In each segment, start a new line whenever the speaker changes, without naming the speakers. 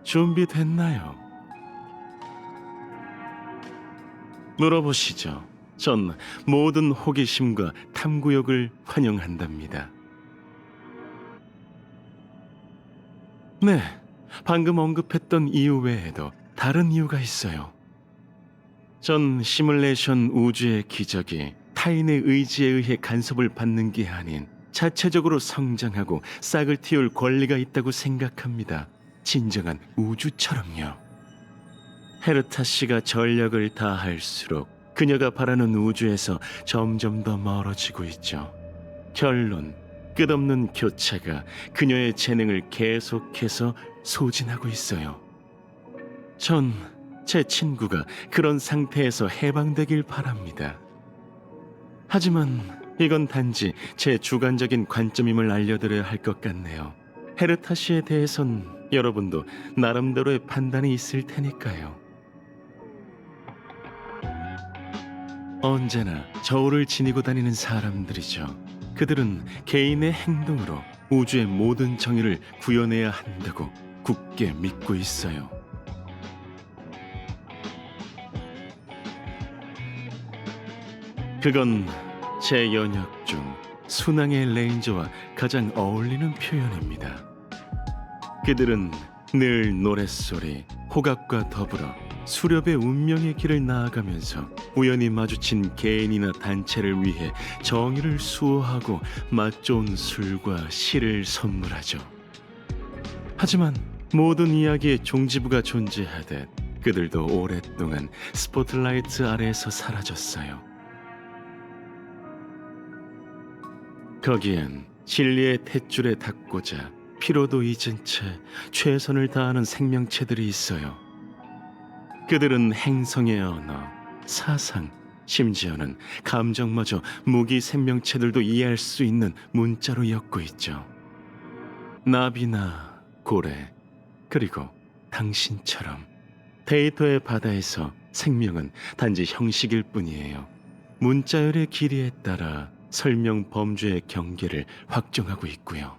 준비됐나요? 물어보시죠. 전 모든 호기심과 탐구욕을 환영한답니다. 네, 방금 언급했던 이유 외에도 다른 이유가 있어요. 전 시뮬레이션 우주의 기적이 타인의 의지에 의해 간섭을 받는 게 아닌 자체적으로 성장하고 싹을 틔울 권리가 있다고 생각합니다. 진정한 우주처럼요. 헤르타 씨가 전력을 다할수록 그녀가 바라는 우주에서 점점 더 멀어지고 있죠. 결론, 끝없는 교차가 그녀의 재능을 계속해서 소진하고 있어요. 전 제 친구가 그런 상태에서 해방되길 바랍니다. 하지만 이건 단지 제 주관적인 관점임을 알려드려야 할 것 같네요. 헤르타 씨에 대해선 여러분도 나름대로의 판단이 있을 테니까요. 언제나 저울을 지니고 다니는 사람들이죠. 그들은 개인의 행동으로 우주의 모든 정의를 구현해야 한다고 굳게 믿고 있어요. 그건 제 연역 중 순항의 레인저와 가장 어울리는 표현입니다. 그들은 늘 노랫소리, 호각과 더불어 수렵의 운명의 길을 나아가면서 우연히 마주친 개인이나 단체를 위해 정의를 수호하고 맛 좋은 술과 시를 선물하죠. 하지만 모든 이야기에 종지부가 존재하듯 그들도 오랫동안 스포트라이트 아래에서 사라졌어요. 거기엔 진리의 탯줄에 닿고자 피로도 잊은 채 최선을 다하는 생명체들이 있어요. 그들은 행성의 언어, 사상, 심지어는 감정마저 무기 생명체들도 이해할 수 있는 문자로 엮고 있죠. 나비나 고래, 그리고 당신처럼 데이터의 바다에서 생명은 단지 형식일 뿐이에요. 문자열의 길이에 따라 설명 범주의 경계를 확정하고 있고요.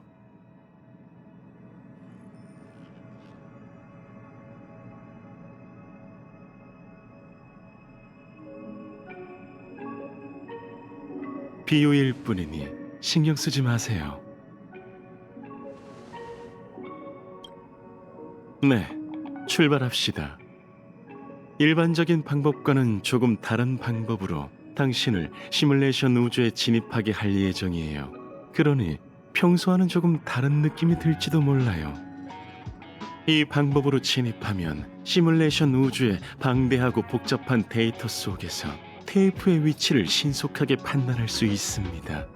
비유일 뿐이니 신경 쓰지 마세요. 네, 출발합시다. 일반적인 방법과는 조금 다른 방법으로 당신을 시뮬레이션 우주에 진입하게 할 예정이에요. 그러니 평소와는 조금 다른 느낌이 들지도 몰라요. 이 방법으로 진입하면 시뮬레이션 우주의 방대하고 복잡한 데이터 속에서 테이프의 위치를 신속하게 판단할 수 있습니다.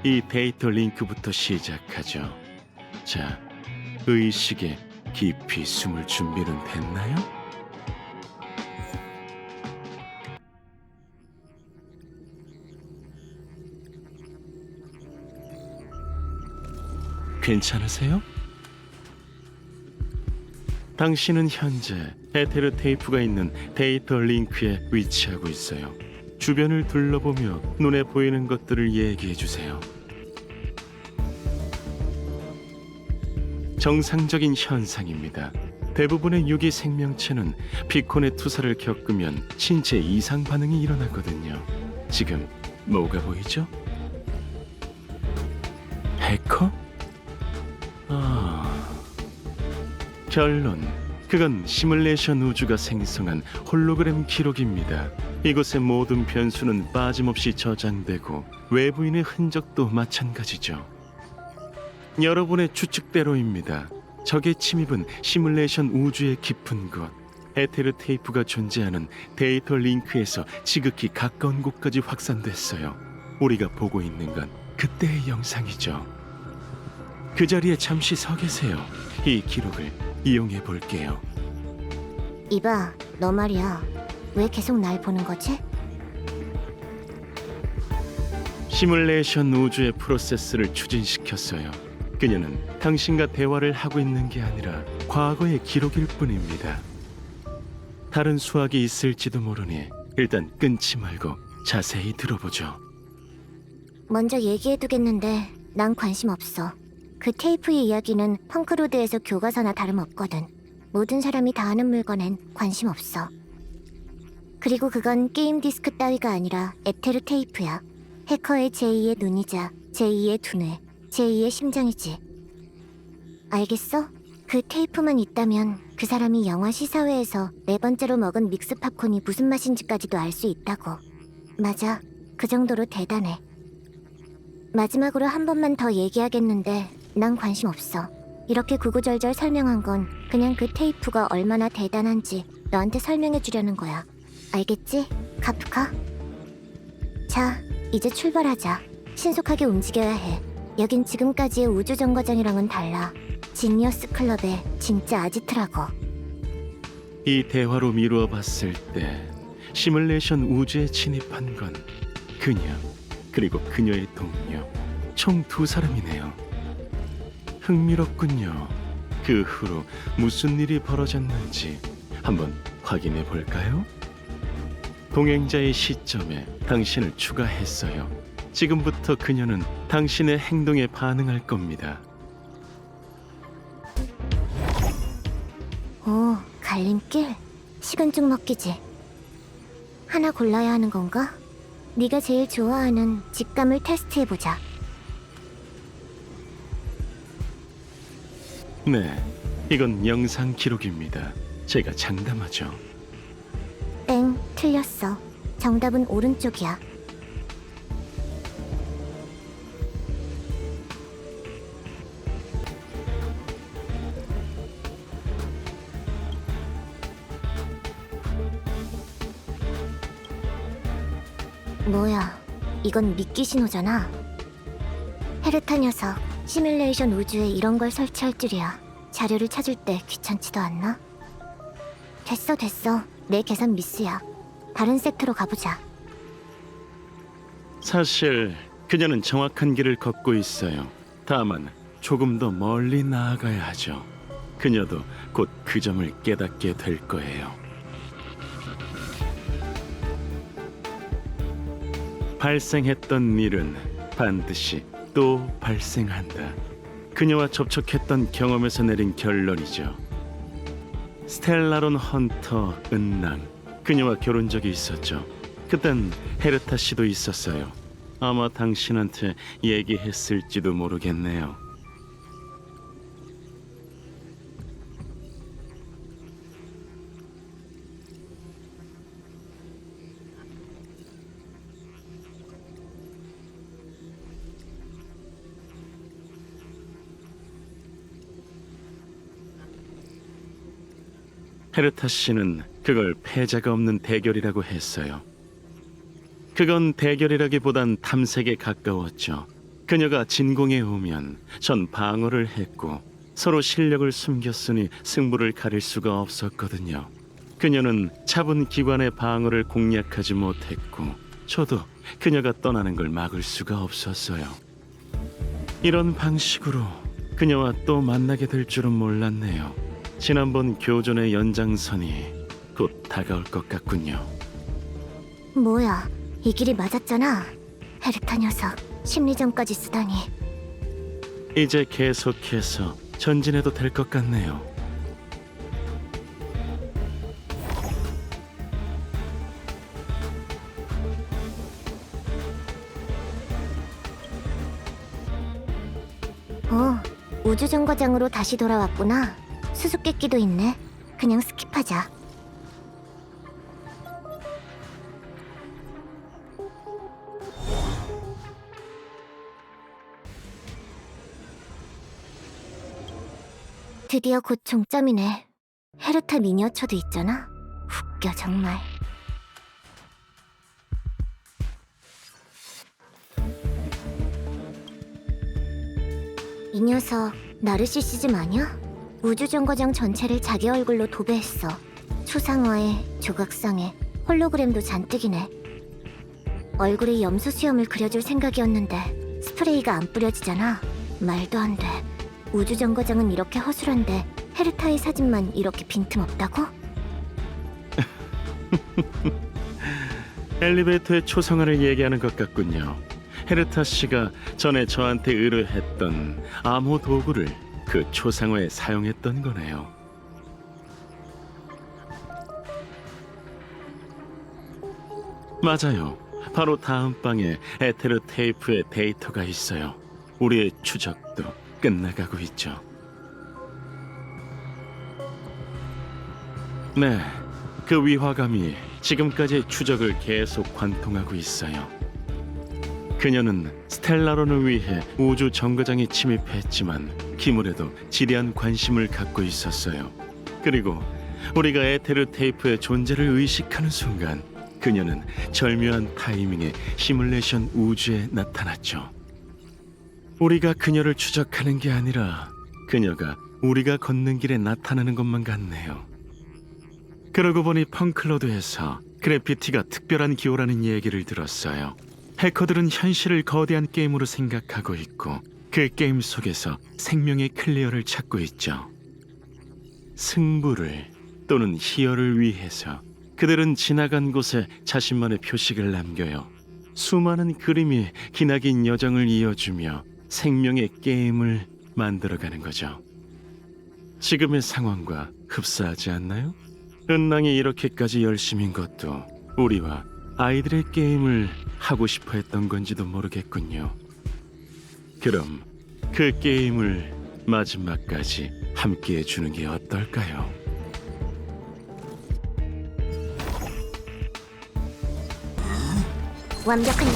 이 데이터 링크부터 시작하죠. 자, 의식에 깊이 숨을 준비는 됐나요? 괜찮으세요? 당신은 현재 에테르 테이프가 있는 데이터 링크에 위치하고 있어요. 주변을 둘러보며 눈에 보이는 것들을 얘기해 주세요. 정상적인 현상입니다. 대부분의 유기 생명체는 비콘의 투사를 겪으면 신체 이상 반응이 일어나거든요. 지금 뭐가 보이죠? 해커? 결론, 그건 시뮬레이션 우주가 생성한 홀로그램 기록입니다. 이곳의 모든 변수는 빠짐없이 저장되고 외부인의 흔적도 마찬가지죠. 여러분의 추측대로입니다. 적의 침입은 시뮬레이션 우주의 깊은 곳, 에테르 테이프가 존재하는 데이터 링크에서 지극히 가까운 곳까지 확산됐어요. 우리가 보고 있는 건 그때의 영상이죠. 그 자리에 잠시 서 계세요. 이 기록을 이용해 볼게요.
이봐, 너 말이야. 왜 계속 날 보는 거지?
시뮬레이션 우주의 프로세스를 추진시켰어요. 그녀는 당신과 대화를 하고 있는 게 아니라 과거의 기록일 뿐입니다. 다른 수학이 있을지도 모르니 일단 끊지 말고 자세히 들어보죠.
먼저 얘기해두겠는데 난 관심 없어. 그 테이프의 이야기는 펑크로드에서 교과서나 다름없거든. 모든 사람이 다 아는 물건엔 관심 없어. 그리고 그건 게임 디스크 따위가 아니라 에테르 테이프야. 해커의 제2의 눈이자 제2의 두뇌, 제2의 심장이지. 알겠어? 그 테이프만 있다면 그 사람이 영화 시사회에서 네 번째로 먹은 믹스 팝콘이 무슨 맛인지까지도 알 수 있다고. 맞아, 그 정도로 대단해. 마지막으로 한 번만 더 얘기하겠는데 난 관심 없어. 이렇게 구구절절 설명한 건 그냥 그 테이프가 얼마나 대단한지 너한테 설명해 주려는 거야. 알겠지? 카프카? 자, 이제 출발하자. 신속하게 움직여야 해. 여긴 지금까지의 우주정거장이랑은 달라. 지니어스 클럽의 진짜 아지트라고.
이 대화로 미루어 봤을 때 시뮬레이션 우주에 진입한 건 그녀 그리고 그녀의 동료 총 두 사람이네요. 흥미롭군요. 그 후로 무슨 일이 벌어졌는지 한번 확인해 볼까요? 동행자의 시점에 당신을 추가했어요. 지금부터 그녀는 당신의 행동에 반응할 겁니다.
오, 갈림길? 식은죽 먹기지. 하나 골라야 하는 건가? 네가 제일 좋아하는 직감을 테스트해보자.
네, 이건 영상 기록입니다. 제가 장담하죠.
땡, 틀렸어. 정답은 오른쪽이야. 뭐야, 이건 미끼 신호잖아. 헤르타 녀석, 시뮬레이션 우주에 이런 걸 설치할 줄이야. 자료를 찾을 때 귀찮지도 않나? 됐어. 내 계산 미스야. 다른 섹터로 가보자.
사실 그녀는 정확한 길을 걷고 있어요. 다만 조금 더 멀리 나아가야 하죠. 그녀도 곧 그 점을 깨닫게 될 거예요. 발생했던 일은 반드시 또 발생한다. 그녀와 접촉했던 경험에서 내린 결론이죠. 스텔라론 헌터 은랑, 그녀와 결혼 적이 있었죠. 그땐 헤르타 씨도 있었어요. 아마 당신한테 얘기했을지도 모르겠네요. 헤르타 씨는 그걸 패자가 없는 대결이라고 했어요. 그건 대결이라기보단 탐색에 가까웠죠. 그녀가 진공에 오면 전 방어를 했고 서로 실력을 숨겼으니 승부를 가릴 수가 없었거든요. 그녀는 차분 기관의 방어를 공략하지 못했고 저도 그녀가 떠나는 걸 막을 수가 없었어요. 이런 방식으로 그녀와 또 만나게 될 줄은 몰랐네요. 지난번 교전의 연장선이 곧 다가올 것 같군요.
뭐야, 이 길이 맞았잖아. 헤르타 녀석, 심리전까지 쓰다니.
이제 계속해서 전진해도 될 것 같네요.
우주정거장으로 다시 돌아왔구나. 수수께끼도 있네. 그냥 스킵하자. 드디어 곧 종점이네. 헤르타 미니어처도 있잖아. 웃겨 정말. 이 녀석 나르시시즘 아냐? 우주정거장 전체를 자기 얼굴로 도배했어. 초상화에 조각상에 홀로그램도 잔뜩이네. 얼굴에 염소 수염을 그려줄 생각이었는데 스프레이가 안 뿌려지잖아. 말도 안 돼. 우주정거장은 이렇게 허술한데 헤르타의 사진만 이렇게 빈틈없다고?
엘리베이터의 초상화를 얘기하는 것 같군요. 헤르타 씨가 전에 저한테 의뢰했던 암호 도구를 그 초상화에 사용했던 거네요. 맞아요. 바로 다음 방에 에테르 테이프의 데이터가 있어요. 우리의 추적도 끝나가고 있죠. 네, 그 위화감이 지금까지의 추적을 계속 관통하고 있어요. 그녀는 스텔라론을 위해 우주 정거장에 침입했지만 기물에도 지대한 관심을 갖고 있었어요. 그리고 우리가 에테르 테이프의 존재를 의식하는 순간 그녀는 절묘한 타이밍에 시뮬레이션 우주에 나타났죠. 우리가 그녀를 추적하는 게 아니라 그녀가 우리가 걷는 길에 나타나는 것만 같네요. 그러고 보니 펑클로드에서 그래피티가 특별한 기호라는 얘기를 들었어요. 해커들은 현실을 거대한 게임으로 생각하고 있고 그 게임 속에서 생명의 클리어를 찾고 있죠. 승부를 또는 희열을 위해서 그들은 지나간 곳에 자신만의 표식을 남겨요. 수많은 그림이 기나긴 여정을 이어주며 생명의 게임을 만들어가는 거죠. 지금의 상황과 흡사하지 않나요? 은랑이 이렇게까지 열심인 것도 우리와 아이들의 게임을 하고 싶어 했던 건지도 모르겠군요. 그럼 그 게임을 마지막까지 함께 해주는 게 어떨까요?
완벽한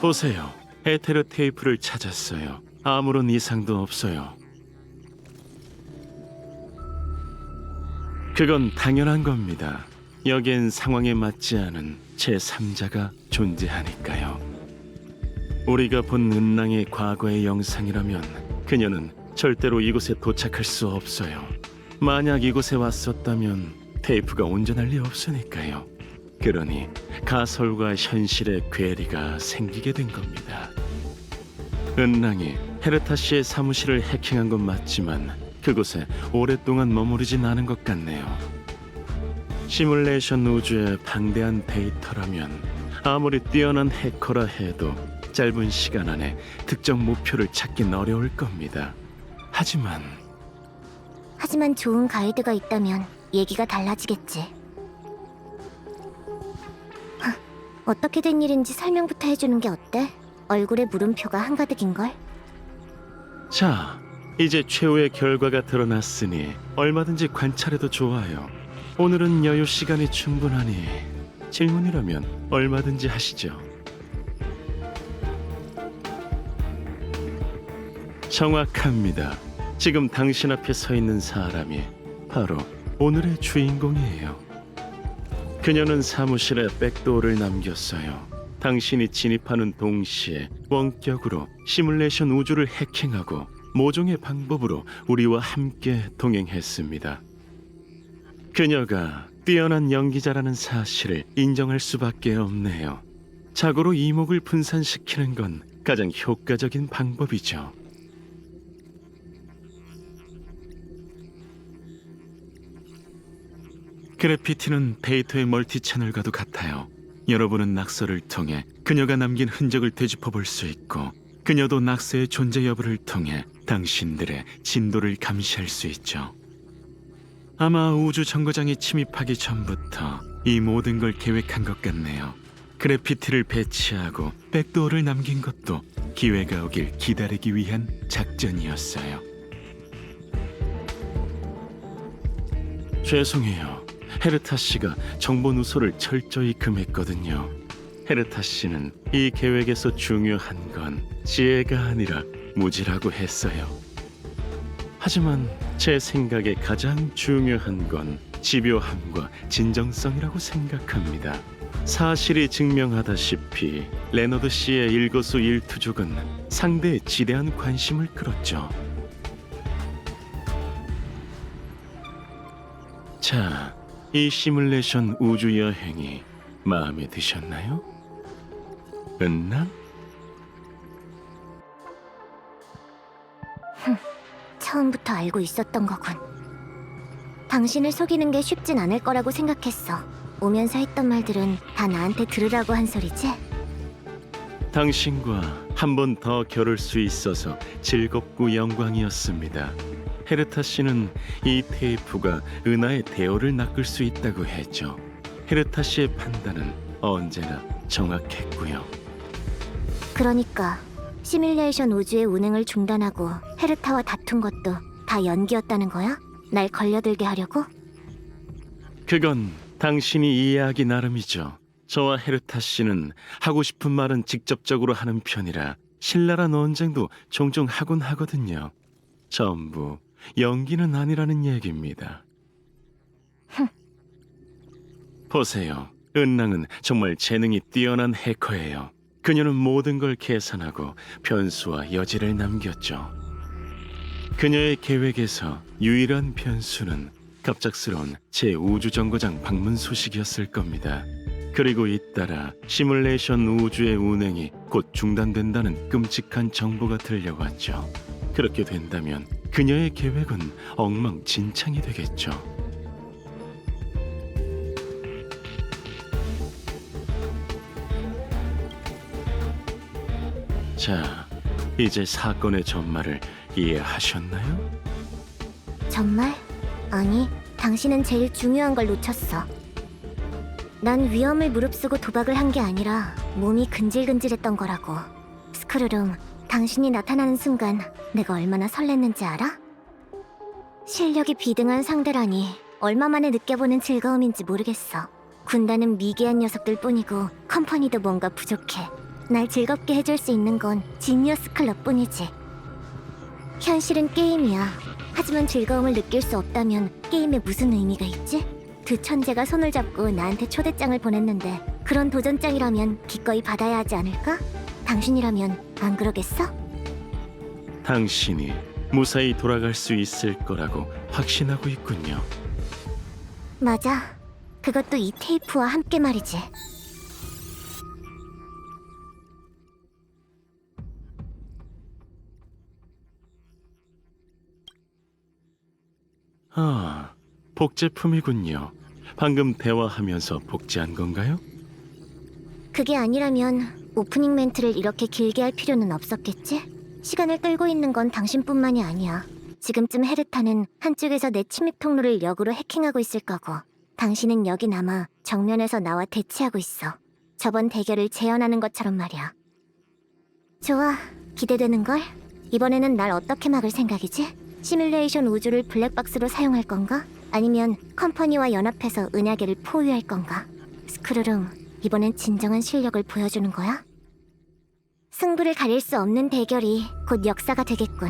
보세요. 에테르 테이프를 찾았어요. 아무런 이상도 없어요. 그건 당연한 겁니다. 여기엔 상황에 맞지 않은 제3자가 존재하니까요. 우리가 본 은랑의 과거의 영상이라면 그녀는 절대로 이곳에 도착할 수 없어요. 만약 이곳에 왔었다면 테이프가 온전할 리 없으니까요. 그러니 가설과 현실의 괴리가 생기게 된 겁니다. 은랑이 헤르타 씨의 사무실을 해킹한 건 맞지만 그곳에 오랫동안 머무르진 않은 것 같네요. 시뮬레이션 우주의 방대한 데이터라면 아무리 뛰어난 해커라 해도 짧은 시간 안에 특정 목표를 찾긴 어려울 겁니다. 하지만
좋은 가이드가 있다면 얘기가 달라지겠지. 어떻게 된 일인지 설명부터 해주는 게 어때? 얼굴에 물음표가 한가득인걸?
자, 이제 최후의 결과가 드러났으니 얼마든지 관찰해도 좋아요. 오늘은 여유 시간이 충분하니 질문이라면 얼마든지 하시죠. 정확합니다. 지금 당신 앞에 서 있는 사람이 바로 오늘의 주인공이에요. 그녀는 사무실에 백도어를 남겼어요. 당신이 진입하는 동시에 원격으로 시뮬레이션 우주를 해킹하고 모종의 방법으로 우리와 함께 동행했습니다. 그녀가 뛰어난 연기자라는 사실을 인정할 수밖에 없네요. 자고로 이목을 분산시키는 건 가장 효과적인 방법이죠. 그래피티는 데이터의 멀티 채널과도 같아요. 여러분은 낙서를 통해 그녀가 남긴 흔적을 되짚어 볼 수 있고 그녀도 낙서의 존재 여부를 통해 당신들의 진도를 감시할 수 있죠. 아마 우주 정거장에 침입하기 전부터 이 모든 걸 계획한 것 같네요. 그래피티를 배치하고 백도어를 남긴 것도 기회가 오길 기다리기 위한 작전이었어요. 죄송해요. 헤르타 씨가 정보 누소를 철저히 금했거든요. 헤르타 씨는 이 계획에서 중요한 건 지혜가 아니라 무지라고 했어요. 하지만 제 생각에 가장 중요한 건 집요함과 진정성이라고 생각합니다. 사실이 증명하다시피 레너드 씨의 일거수일투족은 상대의 지대한 관심을 끌었죠. 자, 이 시뮬레이션 우주 여행이 마음에 드셨나요? 은랑?
처음부터 알고 있었던 거군. 당신을 속이는 게 쉽진 않을 거라고 생각했어. 오면서 했던 말들은 다 나한테 들으라고 한 소리지?
당신과 한 번 더 겨룰 수 있어서 즐겁고 영광이었습니다. 헤르타 씨는 이 테이프가 은하의 대어를 낚을 수 있다고 했죠. 헤르타 씨의 판단은 언제나 정확했고요.
그러니까 시뮬레이션 우주의 운행을 중단하고 헤르타와 다툰 것도 다 연기였다는 거야? 날 걸려들게 하려고?
그건 당신이 이해하기 나름이죠. 저와 헤르타 씨는 하고 싶은 말은 직접적으로 하는 편이라 신랄한 논쟁도 종종 하곤 하거든요. 전부 연기는 아니라는 얘기입니다. 보세요. 은랑은 정말 재능이 뛰어난 해커예요. 그녀는 모든 걸 계산하고 변수와 여지를 남겼죠. 그녀의 계획에서 유일한 변수는 갑작스러운 제5주정거장 방문 소식이었을 겁니다. 그리고 잇따라 시뮬레이션 우주의 운행이 곧 중단된다는 끔찍한 정보가 들려왔죠. 그렇게 된다면 그녀의 계획은 엉망진창이 되겠죠. 자, 이제 사건의 전말을 이해하셨나요?
정말? 아니, 당신은 제일 중요한 걸 놓쳤어. 난 위험을 무릅쓰고 도박을 한 게 아니라 몸이 근질근질했던 거라고. 스크루름, 당신이 나타나는 순간 내가 얼마나 설렜는지 알아? 실력이 비등한 상대라니 얼마 만에 느껴보는 즐거움인지 모르겠어. 군단은 미개한 녀석들 뿐이고 컴퍼니도 뭔가 부족해. 날 즐겁게 해줄 수 있는 건 지니어스 클럽 뿐이지. 현실은 게임이야. 하지만 즐거움을 느낄 수 없다면 게임에 무슨 의미가 있지? 두 천재가 손을 잡고 나한테 초대장을 보냈는데 그런 도전장이라면 기꺼이 받아야 하지 않을까? 당신이라면 안 그러겠어?
당신이 무사히 돌아갈 수 있을 거라고 확신하고 있군요.
맞아. 그것도 이 테이프와 함께 말이지.
아, 복제품이군요. 방금 대화하면서 복제한 건가요?
그게 아니라면 오프닝 멘트를 이렇게 길게 할 필요는 없었겠지? 시간을 끌고 있는 건 당신뿐만이 아니야. 지금쯤 헤르타는 한쪽에서 내 침입 통로를 역으로 해킹하고 있을 거고 당신은 여기 남아 정면에서 나와 대치하고 있어. 저번 대결을 재현하는 것처럼 말이야. 좋아, 기대되는걸? 이번에는 날 어떻게 막을 생각이지? 시뮬레이션 우주를 블랙박스로 사용할 건가? 아니면 컴퍼니와 연합해서 은하계를 포위할 건가? 스크루름, 이번엔 진정한 실력을 보여주는 거야? 승부를 가릴 수 없는 대결이 곧 역사가 되겠군.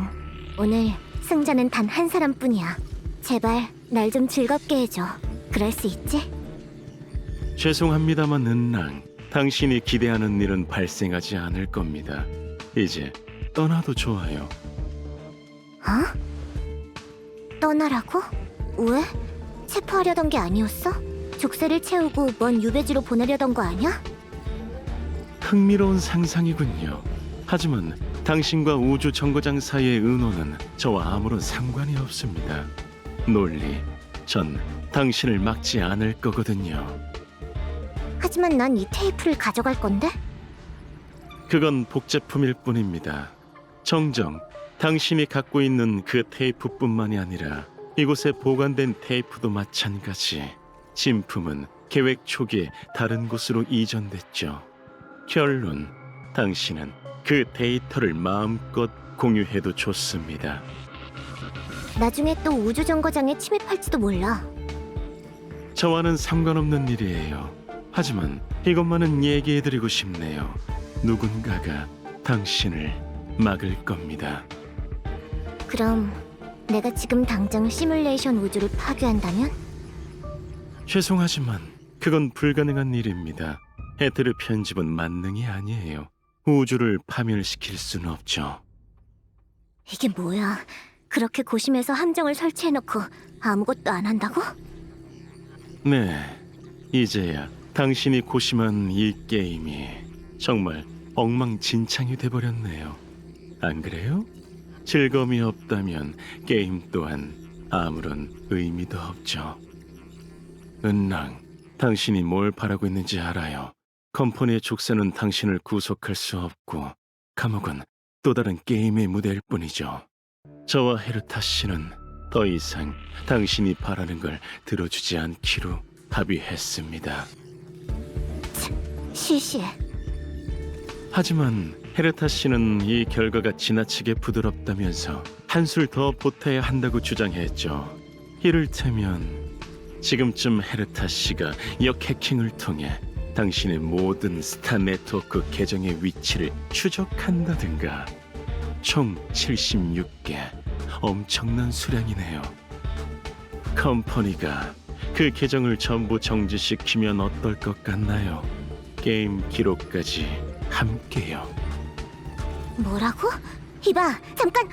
오늘 승자는 단 한 사람뿐이야. 제발 날 좀 즐겁게 해줘. 그럴 수 있지?
죄송합니다만 은랑, 당신이 기대하는 일은 발생하지 않을 겁니다. 이제 떠나도 좋아요.
어? 떠나라고? 왜? 체포하려던 게 아니었어? 족쇄를 채우고 먼 유배지로 보내려던 거 아니야?
흥미로운 상상이군요. 하지만 당신과 우주 정거장 사이의 은호는 저와 아무런 상관이 없습니다. 논리, 전 당신을 막지 않을 거거든요.
하지만 난 이 테이프를 가져갈 건데?
그건 복제품일 뿐입니다. 정정, 당신이 갖고 있는 그 테이프뿐만이 아니라 이곳에 보관된 테이프도 마찬가지. 진품은 계획 초기에 다른 곳으로 이전됐죠. 결론, 당신은 그 데이터를 마음껏 공유해도 좋습니다.
나중에 또 우주정거장에 침입할지도 몰라.
저와는 상관없는 일이에요. 하지만 이것만은 얘기해드리고 싶네요. 누군가가 당신을 막을 겁니다.
그럼 내가 지금 당장 시뮬레이션 우주를 파괴한다면?
죄송하지만 그건 불가능한 일입니다. 에테르 편집은 만능이 아니에요. 우주를 파멸시킬 수는 없죠.
이게 뭐야? 그렇게 고심해서 함정을 설치해놓고 아무것도 안 한다고?
네, 이제야 당신이 고심한 이 게임이 정말 엉망진창이 돼버렸네요. 안 그래요? 즐거움이 없다면 게임 또한 아무런 의미도 없죠. 은랑, 당신이 뭘 바라고 있는지 알아요. 컴퍼니의 족쇄는 당신을 구속할 수 없고 감옥은 또 다른 게임의 무대일 뿐이죠. 저와 헤르타 씨는 더 이상 당신이 바라는 걸 들어주지 않기로 합의했습니다.
시시해.
하지만 헤르타 씨는 이 결과가 지나치게 부드럽다면서 한술 더 보태야 한다고 주장했죠. 이를테면 지금쯤 헤르타 씨가 역해킹을 통해 당신의 모든 스타 네트워크 계정의 위치를 추적한다든가. 총 76개. 엄청난 수량이네요. 컴퍼니가 그 계정을 전부 정지시키면 어떨 것 같나요? 게임 기록까지 함께요.
뭐라고? 이봐, 잠깐!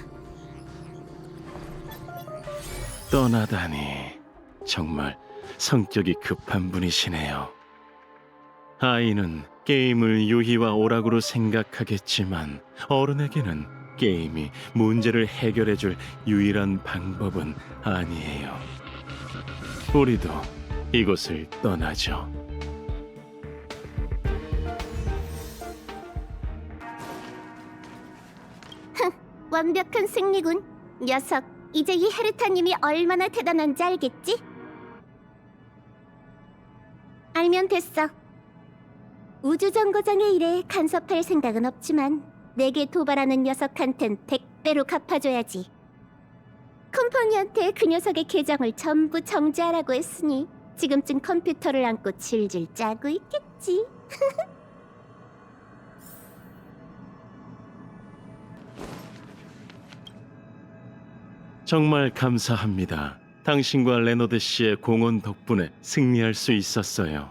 떠나다니 정말 성격이 급한 분이시네요. 아이는 게임을 유희와 오락으로 생각하겠지만 어른에게는 게임이 문제를 해결해줄 유일한 방법은 아니에요. 우리도 이곳을 떠나죠.
완벽한 승리군. 녀석, 이제 이 헤르타님이 얼마나 대단한지 알겠지? 알면 됐어. 우주정거장의 일에 간섭할 생각은 없지만 내게 도발하는 녀석한텐 100배로 갚아줘야지. 컴퍼니한테 그 녀석의 계정을 전부 정지하라고 했으니 지금쯤 컴퓨터를 안고 질질 짜고 있겠지.
정말 감사합니다. 당신과 레너드 씨의 공헌 덕분에 승리할 수 있었어요.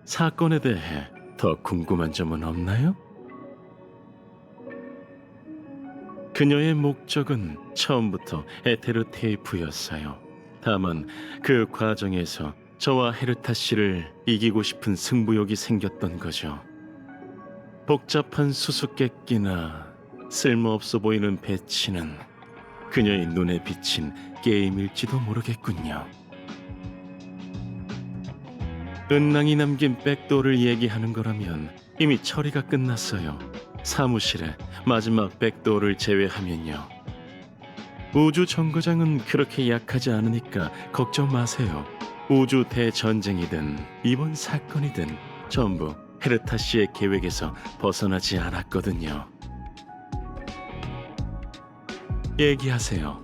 사건에 대해 더 궁금한 점은 없나요? 그녀의 목적은 처음부터 에테르 테이프였어요. 다만 그 과정에서 저와 헤르타 씨를 이기고 싶은 승부욕이 생겼던 거죠. 복잡한 수수께끼나 쓸모없어 보이는 배치는 그녀의 눈에 비친 게임일지도 모르겠군요. 은랑이 남긴 백도어를 얘기하는 거라면 이미 처리가 끝났어요. 사무실에 마지막 백도어를 제외하면요. 우주 정거장은 그렇게 약하지 않으니까 걱정 마세요. 우주 대전쟁이든 이번 사건이든 전부 헤르타 씨의 계획에서 벗어나지 않았거든요. 얘기하세요.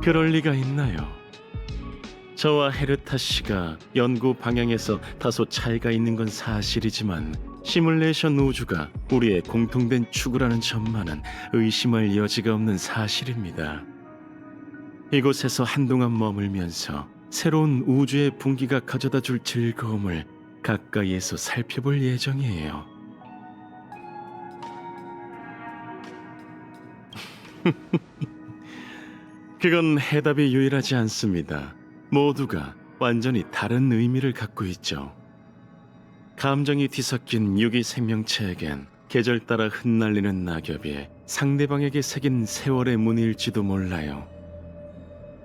그럴 리가 있나요? 저와 헤르타 씨가 연구 방향에서 다소 차이가 있는 건 사실이지만 시뮬레이션 우주가 우리의 공통된 추구라는 점만은 의심할 여지가 없는 사실입니다. 이곳에서 한동안 머물면서 새로운 우주의 분기가 가져다 줄 즐거움을 가까이에서 살펴볼 예정이에요. 그건 해답이 유일하지 않습니다. 모두가 완전히 다른 의미를 갖고 있죠. 감정이 뒤섞인 유기 생명체에겐 계절 따라 흩날리는 낙엽이 상대방에게 새긴 세월의 문일지도 몰라요.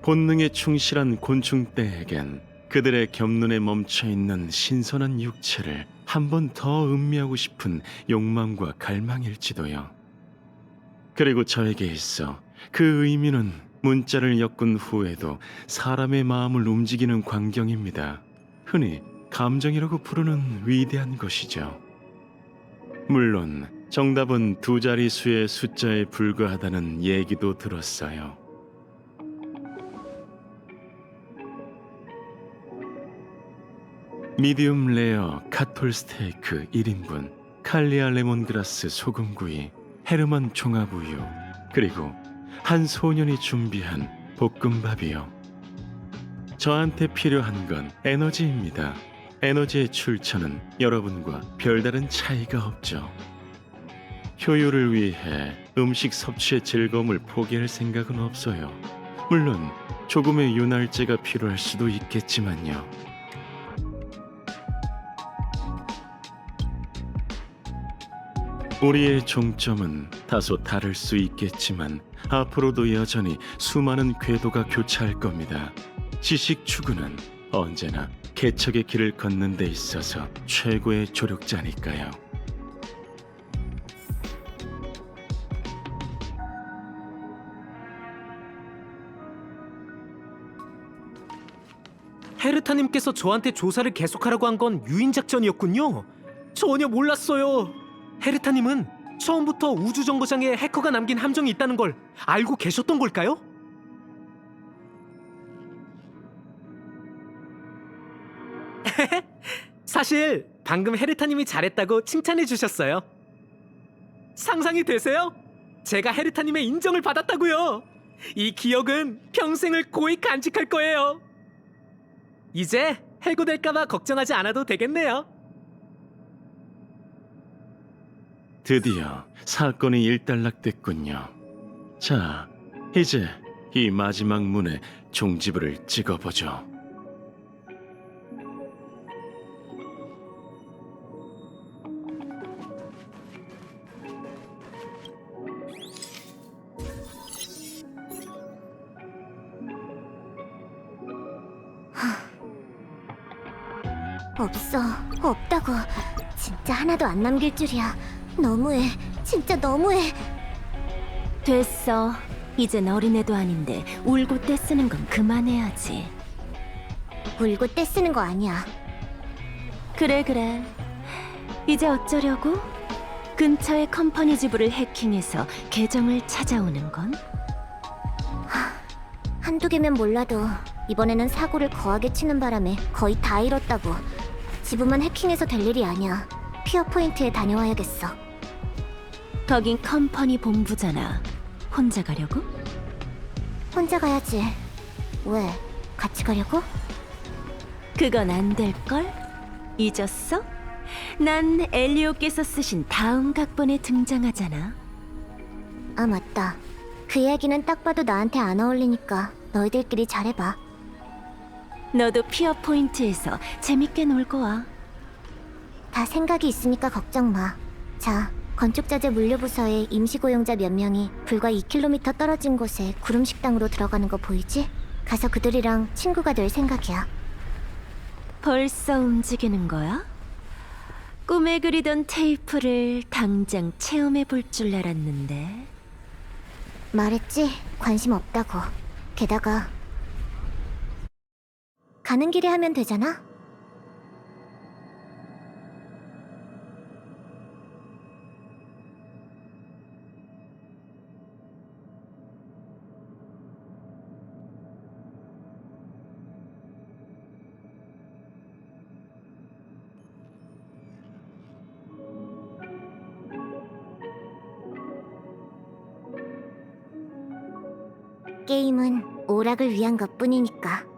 본능에 충실한 곤충떼에겐 그들의 겹눈에 멈춰있는 신선한 육체를 한 번 더 음미하고 싶은 욕망과 갈망일지도요. 그리고 저에게 있어 그 의미는 문자를 엮은 후에도 사람의 마음을 움직이는 광경입니다. 흔히 감정이라고 부르는 위대한 것이죠. 물론 정답은 두 자릿수의 숫자에 불과하다는 얘기도 들었어요. 미디움 레어 카톨 스테이크 1인분, 칼리아 레몬그라스 소금구이, 헤르만 종합우유, 그리고 한 소년이 준비한 볶음밥이요. 저한테 필요한 건 에너지입니다. 에너지의 출처는 여러분과 별다른 차이가 없죠. 효율을 위해 음식 섭취의 즐거움을 포기할 생각은 없어요. 물론 조금의 윤활제가 필요할 수도 있겠지만요. 우리의 종점은 다소 다를 수 있겠지만 앞으로도 여전히 수많은 궤도가 교차할 겁니다. 지식 추구는 언제나 개척의 길을 걷는 데 있어서 최고의 조력자니까요.
헤르타님께서 저한테 조사를 계속하라고 한 건 유인 작전이었군요. 전혀 몰랐어요. 헤르타님은 처음부터 우주정거장에 해커가 남긴 함정이 있다는 걸 알고 계셨던 걸까요? 사실 방금 헤르타님이 잘했다고 칭찬해 주셨어요. 상상이 되세요? 제가 헤르타님의 인정을 받았다고요. 이 기억은 평생을 고이 간직할 거예요. 이제 해고될까봐 걱정하지 않아도 되겠네요.
드디어 사건이 일단락됐군요. 자, 이제 이 마지막 문에 종지부를 찍어보죠.
없다고. 진짜 하나도 안 남길 줄이야. 너무해. 진짜 너무해.
됐어. 이젠 어린애도 아닌데 울고 떼쓰는 건 그만해야지.
울고 떼쓰는 거 아니야.
그래. 이제 어쩌려고? 근처의 컴퍼니 지부를 해킹해서 계정을 찾아오는 건?
한두 개면 몰라도 이번에는 사고를 거하게 치는 바람에 거의 다 잃었다고. 지부만 해킹해서 될 일이 아니야. 피어 포인트에 다녀와야겠어.
거긴 컴퍼니 본부잖아. 혼자 가려고?
혼자 가야지. 왜? 같이 가려고?
그건 안 될걸? 잊었어? 난 엘리오께서 쓰신 다음 각본에 등장하잖아.
아, 맞다. 그 이야기는 딱 봐도 나한테 안 어울리니까 너희들끼리 잘해봐.
너도 피어 포인트에서 재밌게 놀고 와.
다 생각이 있으니까 걱정 마. 자, 건축자재 물류부서의 임시고용자 몇 명이 불과 2km 떨어진 곳에 구름식당으로 들어가는 거 보이지? 가서 그들이랑 친구가 될 생각이야.
벌써 움직이는 거야? 꿈에 그리던 테이프를 당장 체험해 볼 줄 알았는데.
말했지? 관심 없다고. 게다가 가는 길에 하면 되잖아? 게임은 오락을 위한 것뿐이니까.